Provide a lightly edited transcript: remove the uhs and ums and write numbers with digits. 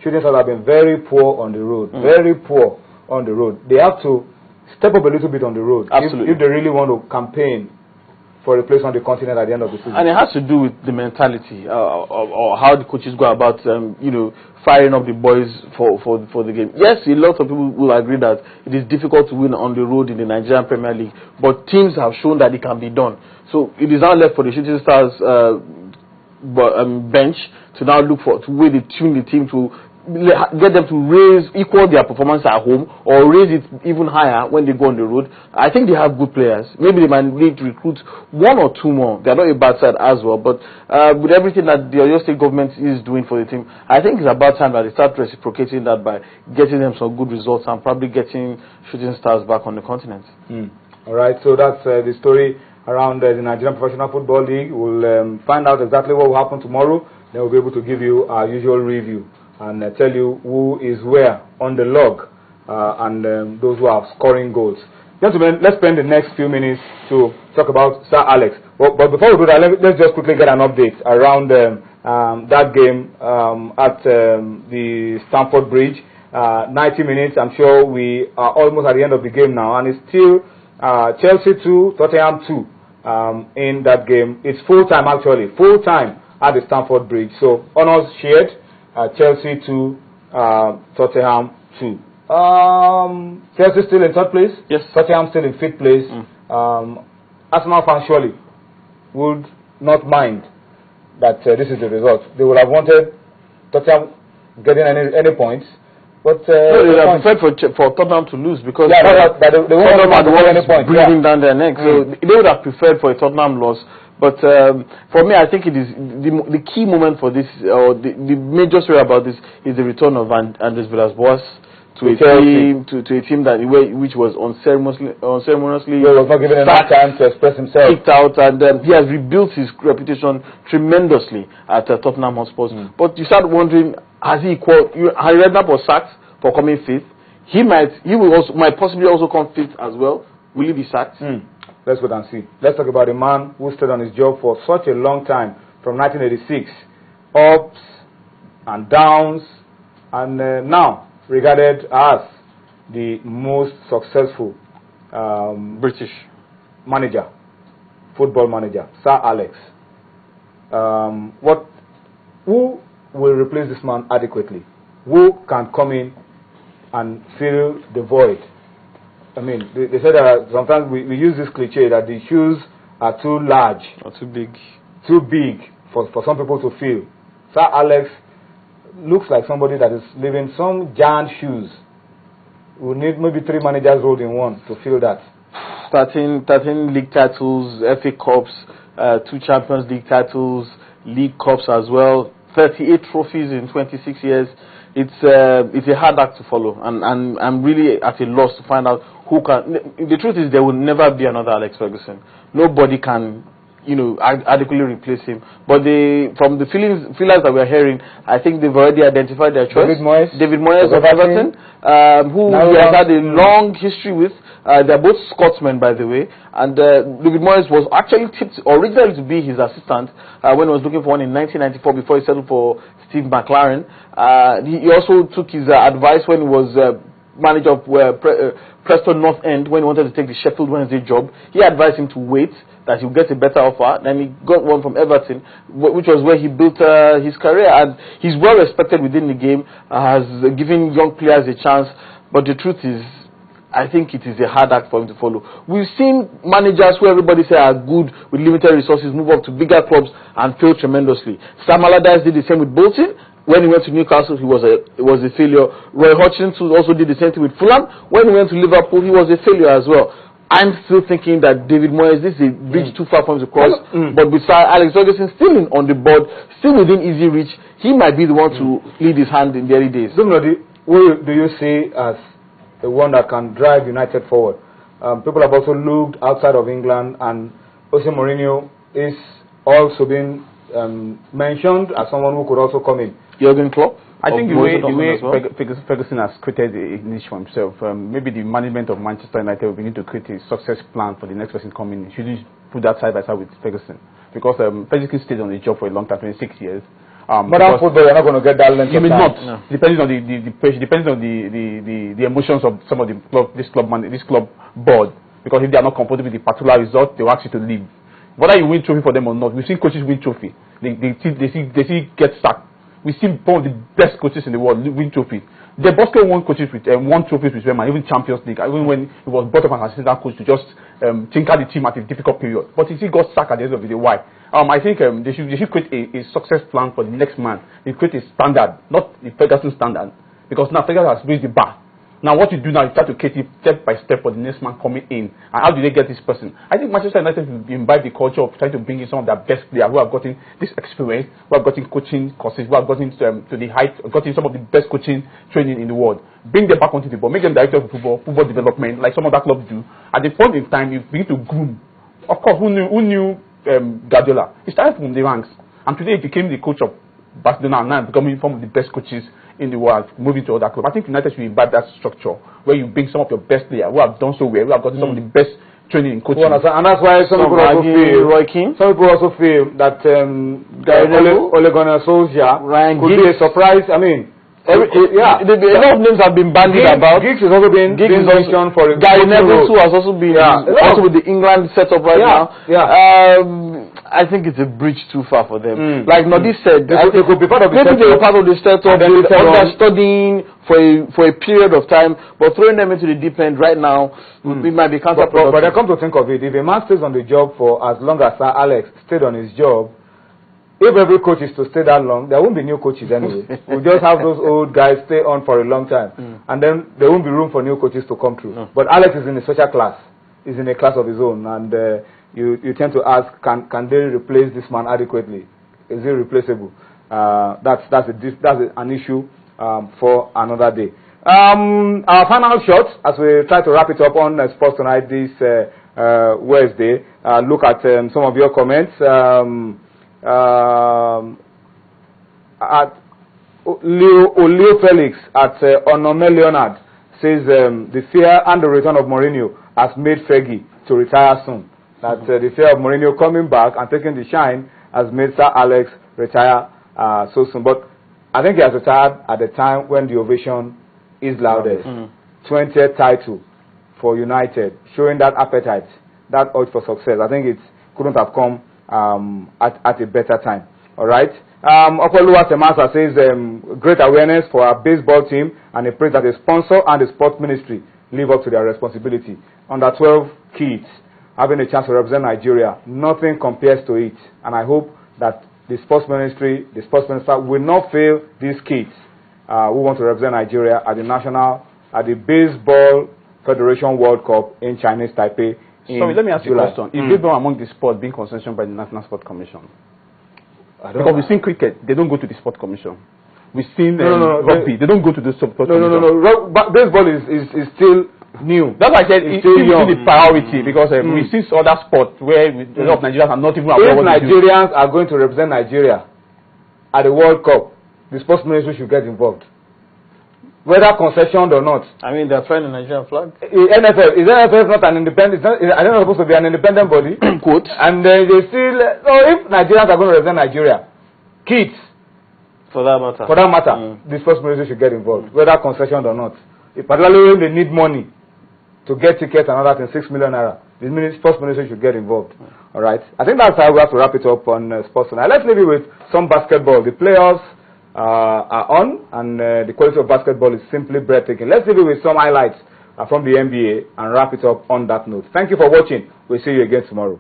Shooting Stars have been very poor on the road. Very poor on the road. They have to step up a little bit on the road. Absolutely. If they really want to campaign for a place on the continent at the end of the season. And it has to do with the mentality or how the coaches go about, firing up the boys for the game. Yes, a lot of people will agree that it is difficult to win on the road in the Nigerian Premier League, but teams have shown that it can be done. So it is now left for the Shooting Stars bench to now look to way they tune the team to get them to equal their performance at home or raise it even higher when they go on the road. I think they have good players. Maybe they might need to recruit one or two more. They're not a bad side as well. But with everything that the Oyo State government is doing for the team, I think it's about time that they start reciprocating that by getting them some good results and probably getting Shooting Stars back on the continent. All right, so that's the story around the Nigerian Professional Football League. We'll find out exactly what will happen tomorrow. Then we'll be able to give you our usual review and tell you who is where on the log and those who are scoring goals. Gentlemen, let's spend the next few minutes to talk about Sir Alex. But before we do that, let's just quickly get an update around that game at the Stamford Bridge. 90 minutes, I'm sure we are almost at the end of the game now, and it's still Chelsea 2, Tottenham 2 in that game. It's full time actually, full time at the Stamford Bridge. So honors shared. Chelsea 2, Tottenham 2. Chelsea still in third place. Yes. Tottenham still in fifth place. Arsenal fans surely would not mind that this is the result. They would have wanted Tottenham getting any points. But no, they would have preferred for Tottenham to lose because they Tottenham are the ones breathing down their neck. So they would have preferred for a Tottenham loss. But for me, I think it is the key moment for this, or the major story about this, is the return of Andres Villas-Boas to a team that which was unceremoniously was not given enough time to express himself, kicked out, and he has rebuilt his reputation tremendously at Tottenham Hotspur. But you start wondering, has he equaled? Harry Redknapp was sacked for coming fifth. He might possibly also come fifth as well. Will he be sacked? Let's wait and see. Let's talk about a man who stayed on his job for such a long time, from 1986, ups and downs, and now regarded as the most successful British manager, football manager, Sir Alex. Who will replace this man adequately? Who can come in and fill the void? I mean, they say that sometimes we use this cliche that the shoes are too large or too big for some people to fill. Sir Alex looks like somebody that is leaving some giant shoes. We need maybe 3 managers rolled in one to fill that. 13 league titles, FA Cups, 2 Champions League titles, League Cups as well, 38 trophies in 26 years. It's a hard act to follow, and I'm really at a loss to find out who can. The truth is, there will never be another Alex Ferguson. Nobody can, adequately replace him. But from the feelers that we're hearing, I think they've already identified their choice. David Moyes of Everton, who he has had a long history with. They're both Scotsmen, by the way. And David Moyes was actually tipped originally to be his assistant when he was looking for one in 1994 before he settled for Steve McLaren. He also took his advice when he was manager of Preston North End when he wanted to take the Sheffield Wednesday job. He advised him to wait, that he'll get a better offer. Then he got one from Everton, which was where he built his career. And he's well respected within the game, has given young players a chance. But the truth is, I think it is a hard act for him to follow. We've seen managers who everybody say are good with limited resources move up to bigger clubs and fail tremendously. Sam Allardyce did the same with Bolton. When he went to Newcastle, it was a failure. Roy Hodgson also did the same thing with Fulham. When he went to Liverpool, he was a failure as well. I'm still thinking that David Moyes, this is a bridge too far for him to cross. But besides Alex Ferguson, still on the board, still within easy reach, he might be the one to lead his hand in the early days. Who do you see as the one that can drive United forward? People have also looked outside of England, and Jose Mourinho is also being mentioned as someone who could also come in. Jurgen Klopp? I think the way Ferguson has created a niche for himself, maybe the management of Manchester United will need to create a success plan for the next person coming in. Should you put that side by side with Ferguson? Because Ferguson stayed on the job for a long time, 26 years, Modern football, you're not going to get that length. You may not, depending on the pressure, depending on the emotions of some of the this club board. Because if they are not comfortable with the particular result, they will ask you to leave. Whether you win trophy for them or not, we've seen coaches win trophy. They see get sacked. We've seen one of the best coaches in the world win trophy. The Bosco won trophies with them, and even Champions League. Even when he was brought up as assistant coach to just tinker the team at a difficult period, but he still got sacked at the end of the day. Why? I think they should create a success plan for the next man. They create a standard, not the Ferguson standard, because now Ferguson has raised the bar. Now what you do now is try to create it step by step for the next man coming in. And how do they get this person? I think Manchester United will imbibe the culture of trying to bring in some of their best players who have gotten this experience, who have gotten coaching courses, who have gotten to the height, gotten some of the best coaching training in the world. Bring them back onto the ball, make them director of football development, like some other clubs do. At the point in time, you begin to groom. Of course, who knew Guardiola? He started from the ranks, and today he became the coach of Barcelona, and now becoming one of the best coaches in the world, moving to other clubs. I think United should imbibe that structure where you bring some of your best players who have done so well, who have gotten some of the best training in coaching. And that's why some people also feel that Ole Gunnar Solskjaer could be a surprise. I mean, a lot of names have been bandied about. Giggs has also been mentioned for a Gary Neville too has also been also with the England setup right now. I think it's a bridge too far for them. Like Nodi said, they could be part of the maybe they were part of the setup, they were studying for a period of time, but throwing them into the deep end right now it might be counterproductive. But I come to think of it, if a man stays on the job for as long as Sir Alex stayed on his job, if every coach is to stay that long, there won't be new coaches anyway. We'll just have those old guys stay on for a long time. And then there won't be room for new coaches to come through. But Alex is in a special class. He's in a class of his own. And you tend to ask, can they replace this man adequately? Is he replaceable? That's an issue for another day. Our final shots, as we try to wrap it up on Sports Tonight this Wednesday, look at some of your comments. At Leo Felix at Onome Leonard says the fear and the return of Mourinho has made Fergie to retire soon. That the fear of Mourinho coming back and taking the shine has made Sir Alex retire so soon. But I think he has retired at the time when the ovation is loudest. 20th title for United, showing that appetite, that urge for success. I think it couldn't have come at a better time. All right. Opoluwa Semasa says great awareness for our baseball team, and he prays that the sponsor and the sports ministry live up to their responsibility. Under 12 kids having a chance to represent Nigeria, nothing compares to it. And I hope that the sports ministry, the sports minister will not fail these kids who want to represent Nigeria at the Baseball Federation World Cup in Chinese Taipei. Sorry, let me ask you a question. Is baseball among the sport being concessioned by the National Sport Commission? Because we've seen cricket, they don't go to the Sport Commission. We've seen rugby, they don't go to the Sport Commission. No. Baseball is still new. That's why I said it's still the priority, because we've seen other sports where a lot of Nigerians are not even aware of what Nigerians are going to represent Nigeria at the World Cup, the sports ministry should get involved. Whether concessioned or not. I mean, they're flying the Nigerian flag. NFL, is NFL not an independent? I don't know, supposed to be an independent body. Quote. And they still. So if Nigerians are going to represent Nigeria, kids. For that matter, the sports ministry should get involved, whether concessioned or not. Particularly when they need money to get tickets and all that in 6 million naira, the sports ministry should get involved. All right. I think that's how we have to wrap it up on sports tonight. Let's leave it with some basketball. The players are on, and the quality of basketball is simply breathtaking. Let's leave it with some highlights from the NBA and wrap it up on that note. Thank you for watching. We'll see you again tomorrow.